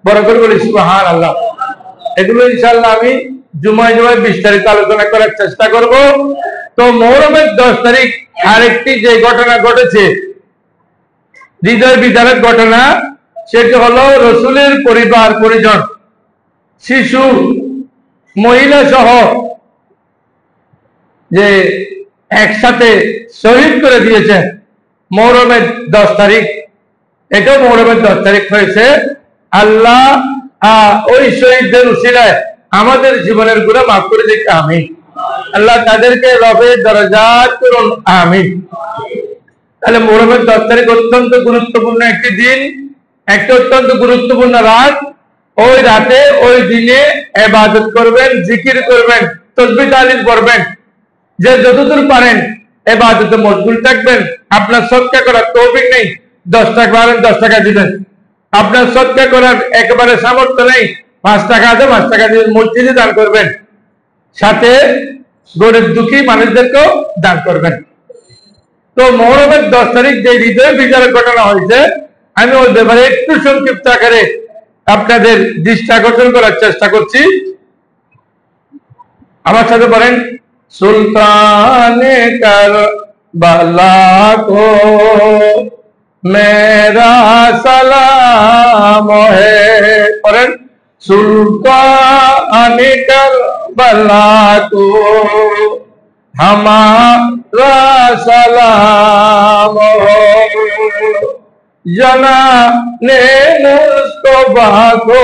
বড় করে বলি সুবহানাল্লাহ। এগুলো ইনশাআল্লাহ আমি জুমায় জুমায় বিস্তারিত আলোচনা করার চেষ্টা করব। তো মুহররমের 10 তারিখ আরেকটি যে ঘটনা ঘটেছে, হৃদয় বিদারক ঘটনা, সেটি হলো রাসূলের পরিবার পরিজন, শিশু, মহিলা সহ যে একসাথে শহীদ করে দিয়েছেন মুহররমের 10 তারিখ। এটাও মুহররমের 10 তারিখ হয়েছে। আল্লাহ ওই শহীদদের উসিলায় আমাদের জীবনের গুনাহ মাফ করে দিক, আমিন। আল্লাহ তাদেরকে রবের দরজাত করুন, আমিন। তাহলে মুহররমের 10 তারিখ অত্যন্ত গুরুত্বপূর্ণ একটি দিন, একটা অত্যন্ত গুরুত্বপূর্ণ রাত। ওই রাতে ওই দিনে ইবাদত করবেন, জিকির করবেন, তাসবিহ তাহলিল করবেন, যে যতদূর পারেন ইবাদতে মশগুল থাকবেন। আপনার সদকা করার তৌফিক নেই, 10 টাকা পারেন 10 টাকা দিবেন। আপনার সদকা করার একেবারে সামর্থ্য নেই, 5 টাকা আছে 5 টাকা দিয়ে মসজিদে দান করবেন, সাথে গরিব দুঃখী মানুষদেরকেও দান করবেন। তো মুহররমের 10 তারিখ যে হৃদয় বিদারক ঘটনা হয়েছে, আমি ওই ব্যাপারে একটু সংক্ষিপ্ত আকারে আপনাদের দৃষ্টি আকর্ষণ করার চেষ্টা করছি। আমার সাথে বলেন, সুলতানে কারবালা কো মেরা সালাম হে। বলেন, সুলতানে কারবালা কো हमारा सलाम हो, जनाने मुस्तफा को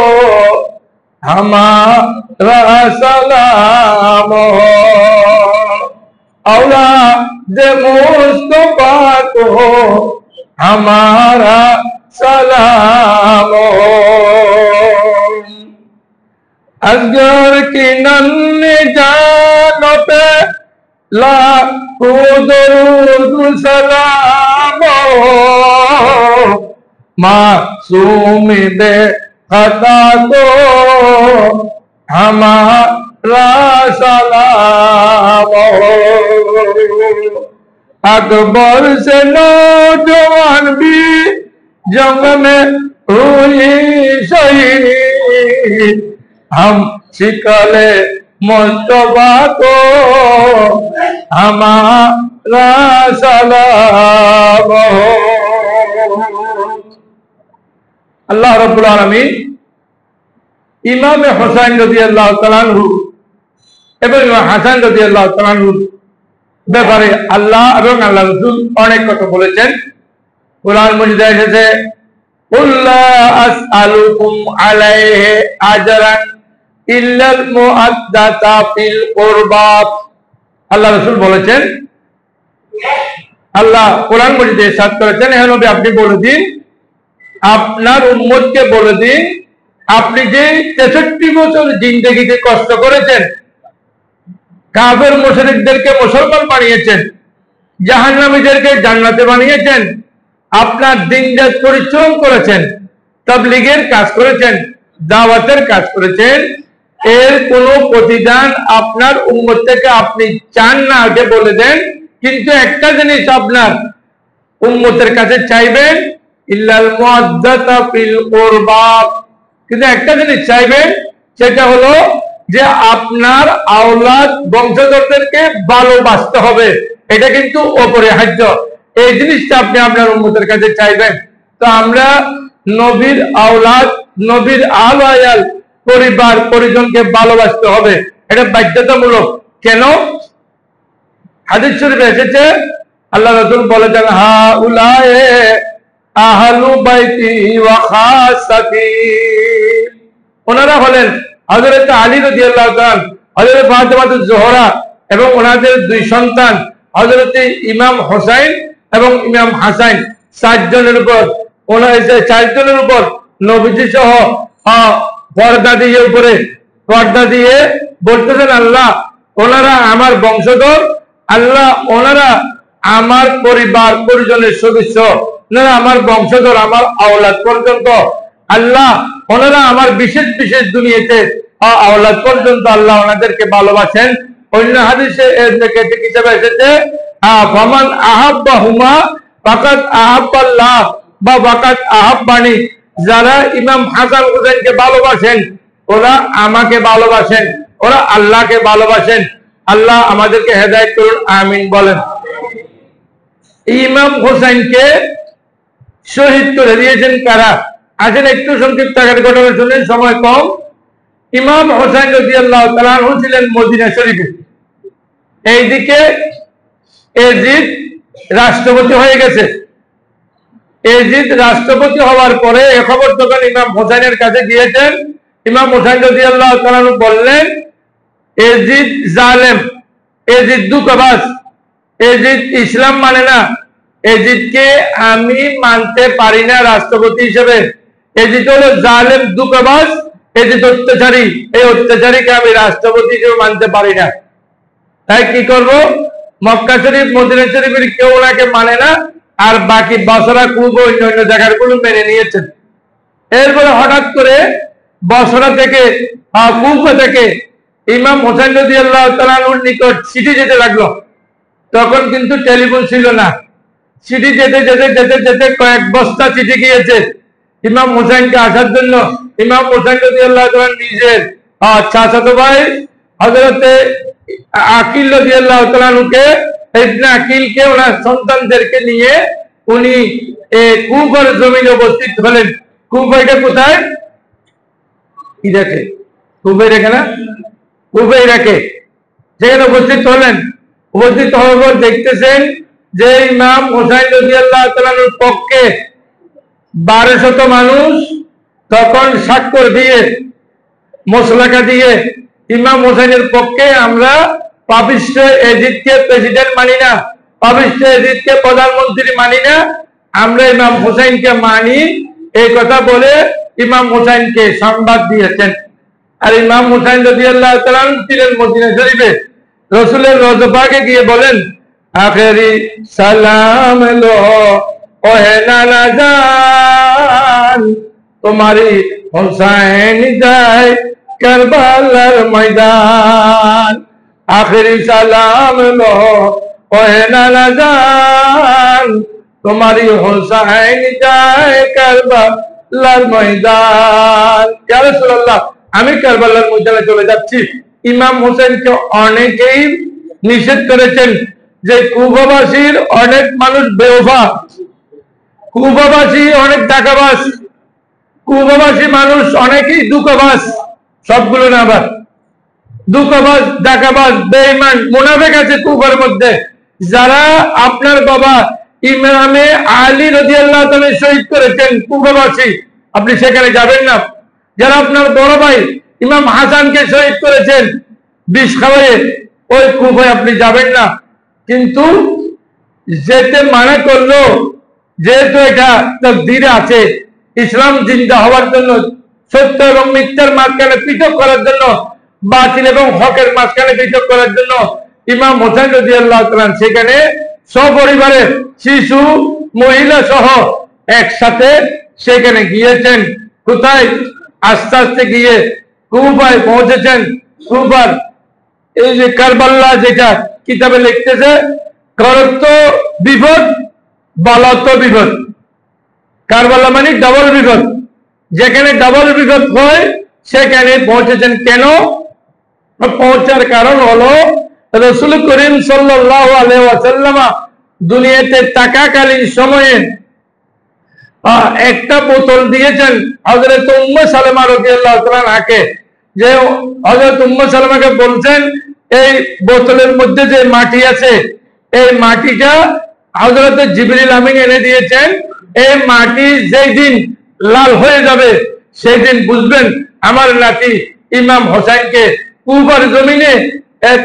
हमारा सलाम हो, औलाद मुस्तफा को हमारा सलाम हो। असगर की नन्ही जानो पे लाखो दरूद सलाम हो, मासूम बेखता को हमारा सलाम हो। अकबर से नौजवान भी जंग में हुई शहीद, हम शिकले मुस्तफा को हमारा सलाम हो। अल्लाह रब्बुल आलमीन इमाम हुसैन রাদিয়াল্লাহু তাআলা আনহু এবং ইমাম হাসান রাদিয়াল্লাহু তাআলা আনহুর ব্যাপারে আল্লাহ এবং আল্লাহ রাসূল অনেক কথা বলেছেন। কুরআন মজিদে এসেছে, কুল লা আসআলুকুম আলাইহি আজরান ইল্লাল মুআদ্দাতা ফিল কুরবাত। আল্লাহ রাসূল বলেছেন, আল্লাহ কোরআন মজিদে ইরশাদ করেছেন, হে নবী আপনি বলে দিন, আপনার উম্মতকে বলে দিন, আপনি যে 63 বছর জিন্দেগিতে কষ্ট করেছেন, কাফের মুশরিকদেরকে মুসলমান বানিয়েছেন, জাহান্নামীদেরকে জান্নাতে বানিয়েছেন, আপনার দিনরাত পরিশ্রম করেছেন, তাবলীগের কাজ করেছেন, দাওয়াতের কাজ করেছেন, এর কোনো প্রতিদান আপনার উম্মত থেকে আপনি চান না, আগে বলে দেন। কিন্তু একটা জিনিস আপনার উম্মতের কাছে চাইবেন, ইল্লাল মুআদ্দাতা ফিল কুরবা, কিন্তু একটা জিনিস চাইবেন, সেটা হলো যে আপনার আওলাদ বংশধরদেরকে ভালোবাসতে হবে। এটা কিন্তু অপরিহার্য, এই জিনিসটা আপনি আপনার উম্মতের কাছে চাইবেন। তো আমরা নবীর আওলাদ, নবীর আল আয়াল, পরিবার পরিজনকে ভালোবাসতে হবে, এটা বাধ্যতামূলক। কেন? হাদিস শরীফে এসেছে, আল্লাহ রাসূল বলেছেন, হাউলায়ে আহলু বাইতি ওয়া খাসাতি। ওনারা হলেন হযরত আলী রাদিয়াল্লাহু তাআলা, হযরত ফাতেমাতুজ জোহরা এবং ওনাদের দুই সন্তান হযরত ইমাম হোসেন এবং ইমাম হাসান। 4 জনের উপর, ওনাদের 4 জনের উপর নবীজি সহ পর্দা দিয়ে উপরে পর্দা দিয়ে বলতেছেন, আল্লাহ ওনারা আমার বংশধর, আল্লাহ ওনারা আমার পরিবার পরিজনের সদস্য, ওনারা আমার বংশধর, আমার আওলাদ পর্যন্ত, আল্লাহ ওনারা আমার বিশেষ বিশেষ দুনিয়াতে আওলাদ পর্যন্ত আল্লাহ ওনাদেরকে ভালোবাসেন। অন্য হাদিসে এর থেকে হিসাবে এসেছে, ফামান আহাব্বাহুমা ফাকাদ আহাব্বাল্লাহ বা ফাকাদ আহাব্বানি, যারা ইমাম হাসান হুসাইনকে ভালোবাসেন ওরা আমাকে ভালোবাসেন, ওরা আল্লাহকে ভালোবাসেন। আল্লাহ আমাদেরকে হেদায়েত করুন, আমিন বলেন। ইমাম হোসেনকে শহীদ করে দিয়েছেন কারা? আসেন একটু সংক্ষিপ্ত আকারে ঘটনা শুনেন, সময় কম। ইমাম হোসেন রাদিয়াল্লাহু তাআলা আনহু ছিলেন মদিনা শরীফে। এইদিকে এজিদ রাষ্ট্রপতি হয়ে গেছে। এজিদ রাষ্ট্রপতি হওয়ার পরে এ খবর যখন ইমাম হোসেনের কাছে গিয়েছেন, ইমাম হোসেন রাদিয়াল্লাহু তাআলা আনহু বললেন, এজিদ জালেম, এজিদ দুঃখবাজ, এজিদ ইসলাম মানে না, এজিদকে আমি মানতে পারি না রাষ্ট্রপতি হিসেবে। এজিদ হলো জালেম, দুঃখবাজ, এজিদ অত্যাচারী, এই অত্যাচারীকে আমি রাষ্ট্রপতি হিসেবে মানতে পারি না। তাই কি করব? মক্কা শরীফ মদিনা শরীফের কেউ ওনাকে মানে না, আর বাকি বসরা কুফা অন্য জায়গাগুলো মেনে নিয়েছেন। এরপরে হঠাৎ করে বসরা থেকে কুফা থেকে ইমাম হোসেন রাদিয়াল্লাহু তাআলা আনহুর নিকট চিঠি যেতে লাগলো। তখন কিন্তু টেলিফোন ছিল না। চিঠি যেতে যেতে যেতে যেতে কয়েক বস্তা চিঠি গিয়েছে ইমাম হোসেনকে আসার জন্য। ইমাম হোসেন রাদিয়াল্লাহু তাআলা নিজের চাচাতো ভাই হযরতে আকিল রাদিয়াল্লাহু তাআলা আনহুকে, ইবনে আকিলকে ওনার সন্তানদেরকে নিয়ে উনি কুফার জমিনে উপস্থিত হলেন। কুফা এটা কোথায়? ইরাকে। কুফা ইরাকে না? কুফা ইরাকে। সেখানে উপস্থিত হলেন। উপস্থিত হওয়ার পর দেখতেছেন যে ইমাম হোসেন রাদিয়াল্লাহু তাআলা আনহুর পক্ষে 1200 মানুষ তখন স্বাক্ষর দিয়ে মসলাকা দিয়ে ইমাম হোসেনের পক্ষে আমরা পাপিষ্ঠ এজিদকে প্রেসিডেন্ট মানি না, পাপিষ্ঠ এজিদকে প্রধানমন্ত্রী মানি না, আমরা ইমাম হোসেনকে মানি, এই কথা বলে ইমাম হোসেনকে সংবাদ দিয়েছেন। আর ইমাম হোসেন রাদিয়াল্লাহু তাআলা ছিলেন মদিনা শরীফে। রাসূলের রওজা পাকে গিয়ে বলেন, আখেরি সালাম লো ওহে নানা জান, তোমারি হোসেন যায় কারবালার ময়দান। আখেরি সালাম লো ওহে নানা জান, তোমারি হোসেন যায় কারবালার ময়দান। ইয়া রাসূলুল্লাহ, আমি কারবালার ময়দানে চলে যাচ্ছি। ইমাম হোসেনকে অনেকেই নিষেধ করেছেন যে কুফাবাসীর অনেক মানুষ বেওফা, কুফাবাসী অনেক টাকাবাজ, কুফাবাসী মানুষ অনেকেই দুঃখবাজ, সবগুলো না আবার দুঃখবাজ, টাকাবাজ, বেঈমান, মুনাফিক আছে কুফার মধ্যে। যারা আপনার বাবা ইমামে আলী রাদিয়াল্লাহু তাআলা শহীদ করেছেন কুফাবাসী, আপনি সেখানে যাবেন না। যারা আপনার বড় ভাই ইমাম হাসানকে শহীদ করেছেন বিষ খাওয়ায়ে, ওই কুফায় আপনি যাবেন না। কিন্তু যেতে মানা করলো, যেহেতু এটা তাকদীরে আছে, ইসলাম জিন্দা হওয়ার জন্য, সত্য এবং মিথ্যার মাঝখানে পৃথক করার জন্য, বাতিল এবং হকের মাঝখানে পৃথক করার জন্য ইমাম হোসেন রাদিয়াল্লাহু তাআলা সেখানে সপরিবারে শিশু মহিলা সহ একসাথে সেখানে গিয়েছেন। কোথায়? আস্তে আস্তে গিয়ে কুফায় পৌঁছেছেন। কুফার এই যে কারবালা, যেটা কিতাবে লিখতেছে, করত বিপদ বলত বিপদ, কারবালা মানে ডবল বিপদ। যেখানে ডবল বিপদ হয় সেখানে পৌঁছেছেন। কেন পৌঁছার কারণ হলো রাসূল করিম সাল্লাল্লাহু আলাইহি ওয়াসাল্লাম দুনিয়াতে থাকাকালীন সময়ে একটা বোতল দিয়েছেন হযরত উম্মে সালামা রাদিয়াল্লাহু তাআলা আনহাকে, যে হযরত উম্মে সালামাকে বলছেন এই বোতলের মধ্যে যে মাটি আছে, এই মাটিটা হযরত জিবরিল আমিন এনে দিয়েছেন। এই মাটি যেই দিন লাল হয়ে যাবে সেই দিন বুঝবেন আমার নাতি ইমাম হোসেনকে কুফার জমিনে,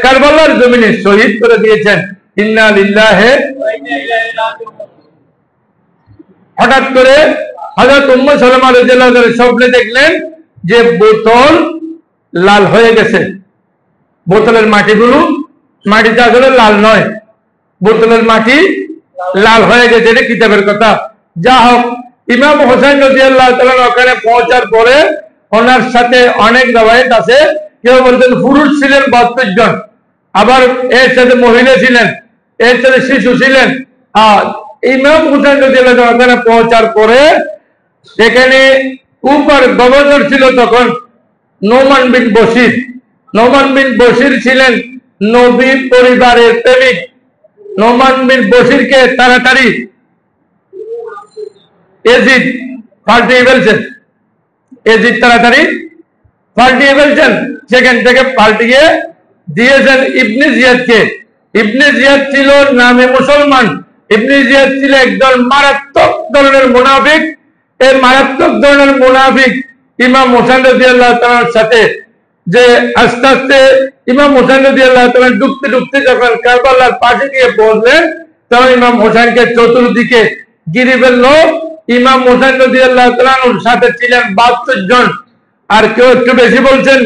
কারবালার জমিনে শহীদ করে দিয়েছেন। ইন্না লিল্লাহি ওয়া ইন্না ইলাইহি রাজিউন। হঠাৎ করে হযরত উম্মে সালামা রাদিয়াল্লাহু তাআলা স্বপ্নে দেখলেন যে বোতল লাল হয়ে গেছে। বোতলের মাটিটা আসলে লাল নয়, বোতলের মাটি লাল হয়ে গেছে, এটা কিতাবের কথা। যা হোক, ইমাম হোসেন রাদিয়াল্লাহু তাআলা ওখানে পৌঁছার পরে ওনার সাথে অনেক রওয়ায়াত আছে, কেউ বলতেন পুরুষ ছিলেন 32 জন, আবার এর সাথে মহিলা ছিলেন, এর সাথে শিশু ছিলেন। ইমাম হোসেন রাদিয়াল্লাহু তাআলা ওখানে পৌঁছার পরে সেখানে উপর গভর্নর ছিল তখন নোমান বিন বশির। নোমান বিন বশির ছিলেন নবী পরিবারের প্রেমিক। নোমান বিন বশিরকে তাড়াতাড়ি এজিদ পাল্টিয়ে ফেলছেন। এজিদ তাড়াতাড়ি পাল্টিয়ে ফেলছেন, সেখান থেকে পাল্টিয়ে দিয়েছেন ইবনে জিয়াদকে। ইবনে জিয়াদ ছিল নামে মুসলমান, ইবনে জিয়াদ ছিল একজন মারাত্মক ধরনের মুনাফিক। এই মারাত্মক ধরনের মুনাফিক ইমাম হোসেন রাদিয়াল্লাহু তাআলার সাথে যে আস্তে আস্তে ইমাম হোসেন রাদিয়াল্লাহু তাআলা ডুবতে ডুবতে যখন কারবালার পাশে গিয়ে পৌঁছলেন, তখন ইমাম হোসেনকে চতুর্দিকে ঘিরে ফেলল। ইমাম হোসেন রাদিয়াল্লাহু তাআলার সাথে ছিলেন 72 জন, আর কেউ একটু বেশি বলছেন,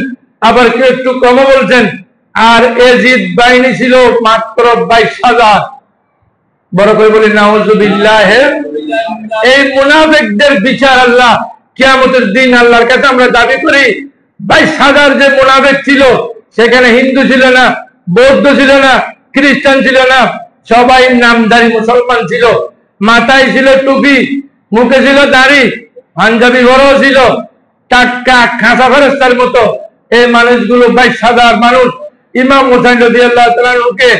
আবার কেউ একটু কম বলছেন। আর এজিদ বাহিনী ছিল মাত্র 22,000। বড় করে বলি নাউজুবিল্লাহ। এই মুনাফিকদের বিচার আল্লাহ কিয়ামতের দিন আল্লাহর কাছে আমরা দাবি করি। 22,000 যে মুনাফিক ছিল, সেখানে হিন্দু ছিল না, বৌদ্ধ ছিল না, খ্রিস্টান ছিল না, সবাই নামধারী মুসলমান ছিল। মাথায় ছিল টুপি, মুখে ছিল দাড়ি, পাঞ্জাবি বড় ছিল, টাটকা খাসা ফেরেশতার মতো এই মানুষগুলো 22,000 মানুষ ইমাম হোসেন রাদিয়াল্লাহু তাআলাকে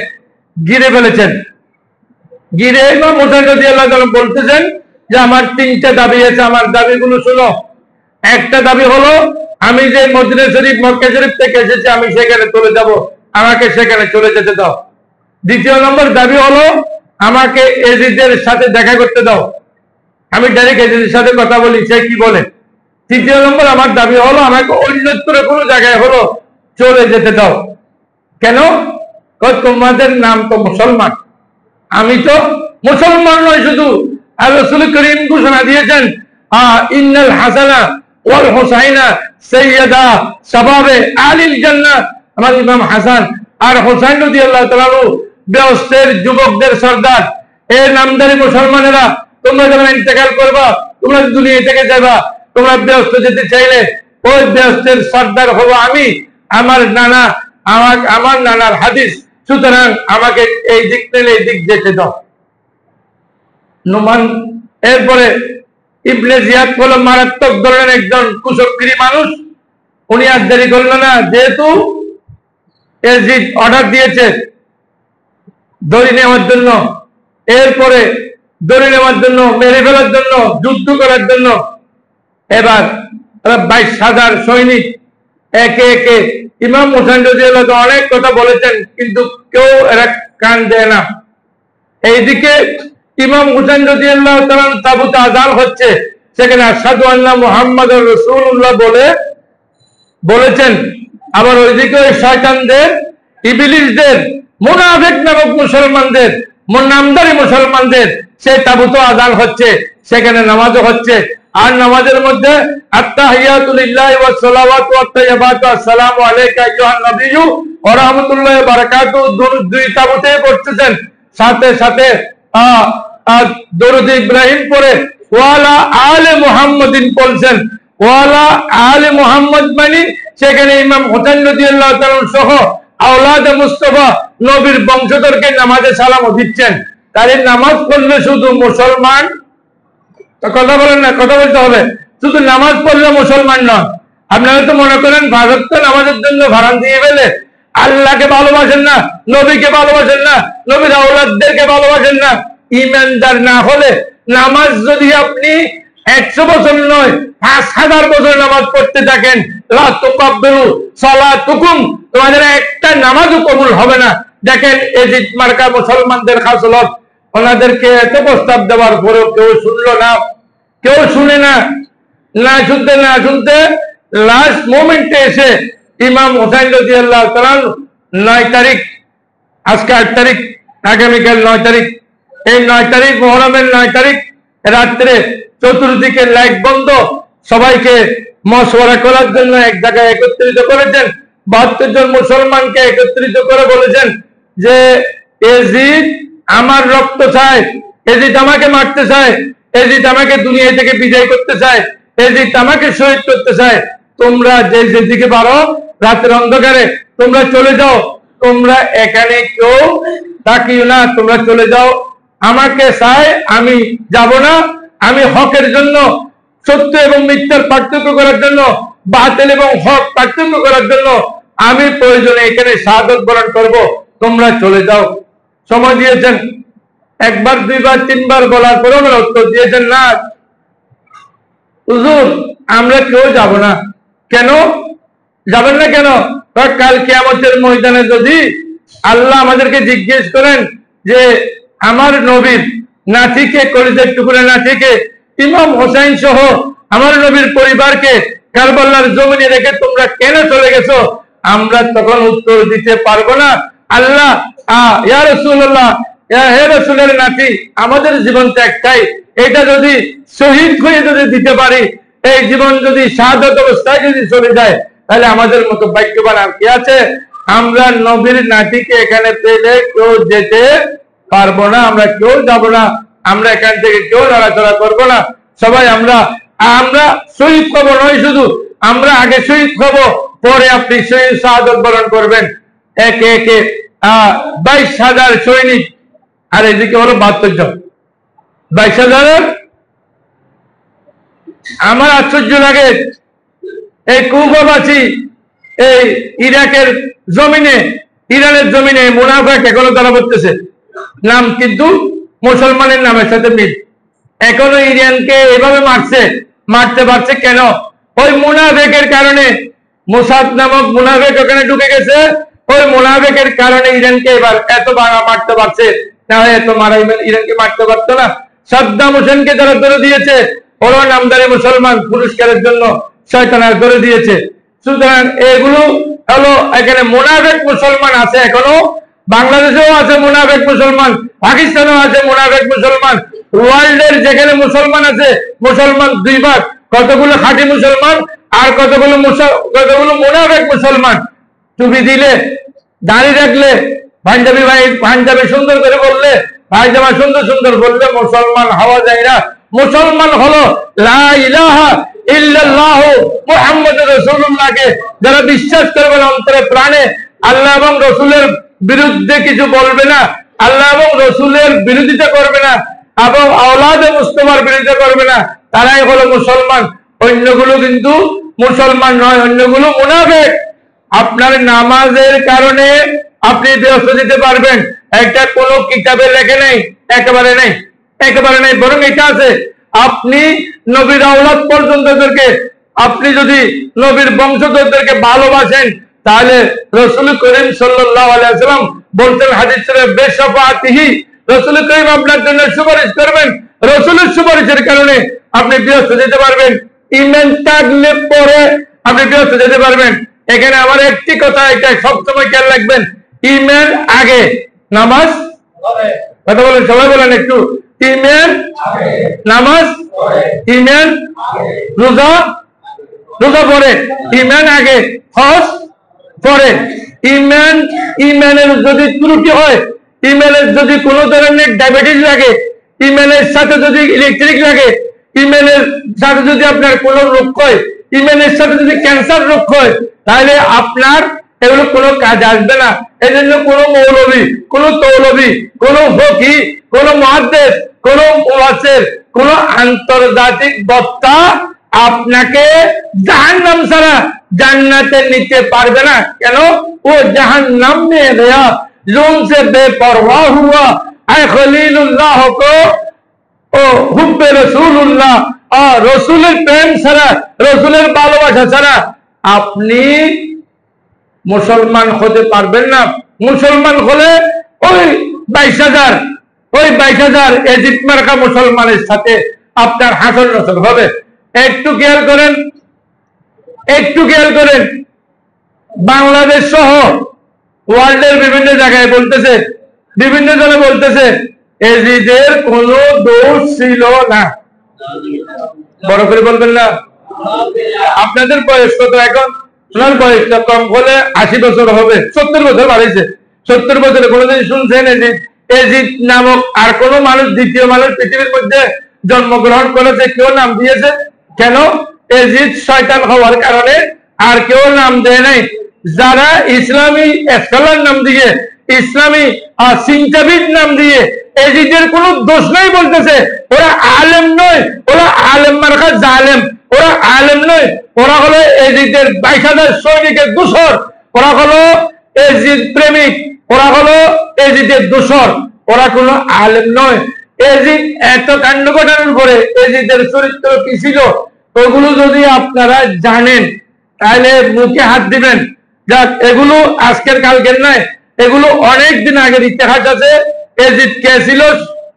ঘিরে ফেলেছেন। ঘিরে ইমাম হোসেন রাদিয়াল্লাহু তাআলা বলতেছেন যে আমার 3টা দাবি আছে, আমার দাবিগুলো শুনো। একটা দাবি হলো, আমি যে মদিনা শরীফ মক্কা শরীফ থেকে এসেছি আমি সেখানে চলে যাব, আমাকে সেখানে চলে যেতে দাও। দ্বিতীয় নম্বর দাবি হলো, আমাকে এজিদের সাথে দেখা করতে দাও, আমি ডাইরেক্ট এজিদের সাথে কথা বলি, সে কি বলে। তৃতীয় নম্বর আমার দাবি হলো, আমাকে অন্যত্র কোনো জায়গায় হলো চলে যেতে দাও। কেন? তোমাদের নাম তো মুসলমান, আমি তো মুসলমান নয়। শুধু রাসূল করিম ঘোষণা দিয়েছেন, ইন্নাল হাসানা ওয়াল হুসাইনা সাইয়্যিদা শাবাবে আহলিল জান্নাহ। আমার ইমাম হাসান আর হুসাইন রাদিয়াল্লাহু তাআলা বেহেশতের যুবকদের সর্দার। এই নামধারী মুসলমানেরা, তোমরা যখন ইন্তেকাল করবা, তোমরা দুনিয়া থেকে যাবা, তোমরা বেহেশতে যেতে চাইলে ওই বেহেশতের সর্দার হবো আমি। আমার নানার হাদিস, সুতরাং আমাকে এই দিক থেকে এই দিক যেতে দাও। নোমান এরপরে ইবনে জিয়াদ হলো মারাত্মক ধরনের একজন কুচক্রী মানুষ। উনি আর দেরি করলো না, যেহেতু এজিদ অর্ডার দিয়েছে ধরে নেওয়ার জন্য, এরপরে ধরে নেওয়ার জন্য, মেরে ফেলার জন্য, যুদ্ধ করার জন্য। এবার 22,000 সৈনিক একে একে ইমাম হোসেন রাদিয়াল্লাহু তাআলা অনেক কথা বলেছেন, কিন্তু কেউ এরা কান দেয় না। এইদিকে ইমাম হোসেন রাদিয়াল্লাহু তাআলা তাবুতে আযান হচ্ছে, সেখানে আশহাদু আন্না মুহাম্মাদুর রাসূলুল্লাহ বলেছেন। আবার ওইদিকে ওই শয়তানদের, ইবলিসদের, মুনাফিক নামক মুসলমানদের, নামধারী মুসলমানদের সেই তাবুতে আযান হচ্ছে, সেখানে নামাজও হচ্ছে। আর নামাজের মধ্যে আত্তাহিয়াতু লিল্লাহি ওয়াস সালাওয়াতু ওয়াত তাইয়্যিবাতু আসসালামু আলাইকা আইয়ুহান নাবিয়্যু ওয়া রাহমাতুল্লাহি ওয়া বারাকাতুহু দুই তাবুতে পড়তেছেন। সাথে সাথে দরুদ ইব্রাহিম পড়ে ওয়ালা আলে মুহাম্মাদিন বলছেন। ওয়ালা আলে মুহাম্মদ মানে সেখানে ইমাম হোসেন রাদিয়াল্লাহু তাআলা সহ আওলাদে মুস্তাফা নবীর বংশধরকে নামাজে সালাম দিচ্ছেন। তাই নামাজ পড়লে শুধু মুসলমান, কথা বলেন না, কথা বলতে হবে। শুধু নামাজ পড়লে মুসলমান নয়। আপনারা তো মনে করেন ভারত নামাজের জন্য ভাড়া দিয়ে ফেলে, আল্লাহকে ভালোবাসেন না, নবীকে ভালোবাসেন না, নবীর আওলাদদেরকে ভালোবাসেন না। ইমানদার না হলে নামাজ যদি আপনি 100 বছর নয় 5,000 বছর নামাজ পড়তে থাকেন, লা তুকাব্বিরু সালাতুকুম, তোমাদের একটা নামাজও কবুল হবে না। দেখেন এজিদ মার্কা মুসলমানদের খাসলত, ওনাদেরকে এত প্রস্তাব দেওয়ার পরেও কেউ শুনলো না, কেউ শুনে না। না শুনতে লাস্ট মোমেন্টে এসে ইমাম হোসেন রাদিয়াল্লাহু তাআলা 9 তারিখ, আজকে 8 তারিখ, আগামীকাল 9 তারিখ, এই 9 তারিখ মুহররমের 9 তারিখ রাত্রে চতুর্দিকে লাইট বন্ধ, সবাইকে মশওয়ারা করার জন্য এক জায়গায় একত্রিত করেছেন। 72 জন মুসলমানকে একত্রিত করে বলেছেন যে এজিদ আমার রক্ত চায়, এজিদ আমাকে মারতে চায়, এজিদ আমাকে দুনিয়া থেকে বিদায় করতে চায়, এজিদ আমাকে শহীদ করতে চায়। তোমরা যে যেদিকে পারো রাতের অন্ধকারে তোমরা চলে যাও, তোমরা এখানে কেউ থাকিও না, তোমরা চলে যাও। আমাকে চায়, আমি যাব না, আমি হকের জন্য সত্য এবং মিথ্যার পার্থক্য করার জন্য, বাতিল এবং হক পার্থক্য করার জন্য আমি প্রয়োজনে এখানে শাহাদাত বরণ করব, তোমরা চলে যাও। সময় দিয়েছেন, একবার দুইবার তিনবার বলার পরে ওনারা উত্তর দিয়েছেন, না হুজুর আমরা কেউ যাব না। কেন যাবেন না? কেন? কাল কিয়ামতের ময়দানে যদি আল্লাহ আমাদেরকে জিজ্ঞেস করেন যে আমার নবীর নাতিকে, কলিজার টুকরা নাতিকে, ইমাম হোসেন সহ আমার নবীর পরিবারকে কারবালার জমিনে রেখে তোমরা কেন চলে গেছো, আমরা তখন উত্তর দিতে পারবো না, আল্লাহ ইয়া রাসূলুল্লাহ, হে রাসূলের নাতি, আমাদের জীবন তো একটাই, এটা যদি শহীদ হয়ে যদি দিতে পারি, এই জীবন যদি শাহাদাত অবস্থায় যদি চলে যায়, তাহলে আমাদের মতো ভাগ্যবান আর কি আছে? আমরা নবীর নাতিকে এখানে পেলে কেউ যেতে পারবো না, আমরা কেউ যাব না, আমরা এখান থেকে কেউ নড়াচড়া করবো না। সবাই আমরা শহীদ হব নয়, শুধু আমরা আগে শহীদ হব, পরে আপনি শহীদ শাহাদাত বরণ করবেন। একে একে 22,000 সৈনিক, আর এদিকে হলো 72 জন। 22,000। আমার আশ্চর্য লাগে, এই কুফাবাসী, এই ইরাকের জমিনে, ইরানের জমিনে মুনাফিক এখনো তারা বলতেছে নাম, কিন্তু মুসলমানের নামের সাথে মিল। এখনো ইরানকে এভাবে মারতে পারছে কেন? ওই মুনাফিকের কারণে। মুসাদ নামক মুনাফিক ওখানে ঢুকে গেছে, ওই মুনাফিকের কারণে ইরানকে এবার এত মারতে পারছে, না হয় এত মারা ইরানকে মারতে পারতো না। সাদ্দাম হোসেনকে যারা ধরে দিয়েছে, ওরা নামদারি মুসলমান, পুরস্কারের জন্য শয়তানার ধরে দিয়েছে। সুতরাং এগুলো হলো, এখানে মুনাফিক মুসলমান আছে এখনো, বাংলাদেশেও আছে মুনাফিক মুসলমান, পাকিস্তানেও আছে মুনাফিক মুসলমান, ওয়ার্ল্ডের যেখানে মুসলমান আছে, মুসলমান দুই ভাগ, কতগুলো খাঁটি মুসলমান আর কতগুলো মুনাফিক মুসলমান। টুপি দিলে, দাড়ি রাখলে, পাঞ্জাবি পাঞ্জাবি সুন্দর করে বললে, পায়জামা সুন্দর সুন্দর বললে মুসলমান হওয়া যায় না। মুসলমান হলো লা ইলাহা ইল্লাল্লাহু মুহাম্মাদুর রাসূলুল্লাহকে যারা বিশ্বাস করবে অন্তরে প্রাণে, আল্লাহ এবং রসুলের বিরুদ্ধে কিছু বলবে না, আল্লাহ এবং রসুলের বিরোধিতা করবে না, এবং আওলাদে মুস্তাফার বিরোধিতা করবে না, তারাই হলো মুসলমান। অন্যগুলো কিন্তু মুসলমান নয়, অন্যগুলো মুনাফিক। আপনার নামাজের কারণে আপনি ব্যস্ত দিতে পারবেন, এটা কোনো কিতাবে লেখে নেই, একেবারে নেই, একেবারে নেই। বরং এটা আছে, আপনি নবীর আওলাদ পর্যন্তদেরকে, আপনি যদি নবীর বংশধরদেরকে ভালোবাসেন, তাহলে রাসূল করিম সাল্লাল্লাহু আলাইহি ওয়াসাল্লাম বলতেন হাদিস শরীফে, বেশফাআতিহি, রাসূল করিম আপনার জন্য সুপারিশ করবেন, রাসূলের সুপারিশের কারণে আপনি ব্যস্ত যেতে পারবেন। ঈমান থাকলে পরে আপনি ব্যস্ত যেতে পারবেন। এখানে আমার একটি কথা, এটা সবসময় খেয়াল রাখবেন, ঈমান আগে, নামাজ পরে। কথা বলেন, সবাই বলেন একটু, ঈমান আগে, নামাজ পরে, ঈমান রোজা পরে, ঈমান আগে, হজ পরে। ঈমানের যদি ত্রুটি হয়, ঈমানের যদি কোনো ধরনের ডায়াবেটিস লাগে, ঈমানের সাথে যদি ইলেকট্রিক লাগে, ঈমানের সাথে যদি আপনার কোনো রোগ হয়, ঈমানের সাথে যদি ক্যান্সার রোগ হয়, তাহলে আপনার এগুলো কোনো কাজ আসবে না। এই জন্য কোনো মৌলবী, কোনো তৌলবী, কোনো ফকি, কোনো মুহাদ্দিস, কোনো মুফাসসির, কোনো আন্তর্জাতিক বক্তা আপনাকে জাহান্নাম ছাড়া জান্নাতে নিতে পারবে না। কেন? ও জাহান্নাম মে গয়া জুন সে বেপরওয়া হুয়া, আয় খলিলুল্লাহ কো ও হুব্বে রাসূলুল্লাহ, আর রাসূলের প্রেম ছাড়া, রাসূলের ভালোবাসা ছাড়া আপনি মুসলমান হতে পারবেন না। মুসলমান হলে ওই 22,000 এজিদ মার্কা মুসলমানের সাথে আপনার হাসর নসর হবে। একটু খেয়াল করেন, বাংলাদেশ সহ ওয়ার্ল্ডের বিভিন্ন জায়গায় বলতেছে, বিভিন্ন জনে বলতেছে এজিদের কোনো দোষ ছিল না। বড় করে বলবেন না। আপনাদের বয়স কত এখন? ওনার বয়সটা কম হলে 80 বছর হবে, 70 বছর বাড়িয়েছে। 70 বছরে কোনোদিন শুনছেন এজিদ নামক আর কোন মানুষ, দ্বিতীয় মানুষ পৃথিবীর মধ্যে জন্মগ্রহণ করেছে? কেউ নাম দিয়েছে? কেন? এজিদ শয়তান হওয়ার কারণে আর কেউ নাম দেয় নাই। যারা ইসলামী স্কলার নাম দিয়ে, ইসলামী চিন্তাবিদ নাম দিয়ে এজিদের কোনো দোষ নাই বলতেছে। ওরা আলেম নয়, ওরা আলেম মার্কা জালেম, ওরা আলেম নয়, ওরা হলো এজিদের 22,000 সৈনিকের দোসর, ওরা হলো এজিদ প্রেমিক, ওরা হলো এজিদের দোসর, ওরা কোনো আলেম নয়। এজিদ এত কাণ্ড ঘটানোর পরে এজিদের চরিত্র কি ছিল ওগুলো যদি আপনারা জানেন তাহলে মুখে হাত দিবেন। যাক, এগুলো আজকের কালকের নয়, এগুলো অনেক দিন আগের ইতিহাস আছে। এজিদ কে ছিল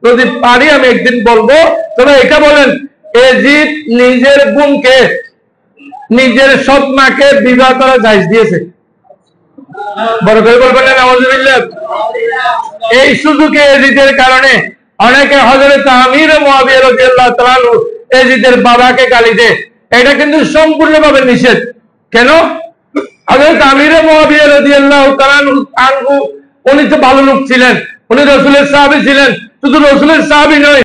যদি পারি আমি একদিন বলবো। তবে এটা বলেন, এজিদ নিজের বোনকে, নিজের সৎ মাকে বিবাহ করা জায়েজ দিয়েছে। বড় করে বলবেন না নাউজুবিল্লাহ। এই সুযোগে এজিদের কারণে অনেকে হযরত আমির মুআবিয়া রাদিয়াল্লাহু তাআলা আনহু এজিদের বাবাকে গালি দেয়। এটা কিন্তু সম্পূর্ণভাবে নিষেধ। কেন? হযরত আমির মুআবিয়া রাদিয়াল্লাহু তাআলা আনহু উনি তো ভালো লোক ছিলেন, উনি রাসূলের সাহাবী ছিলেন। শুধু রাসূলের সাহাবী নয়,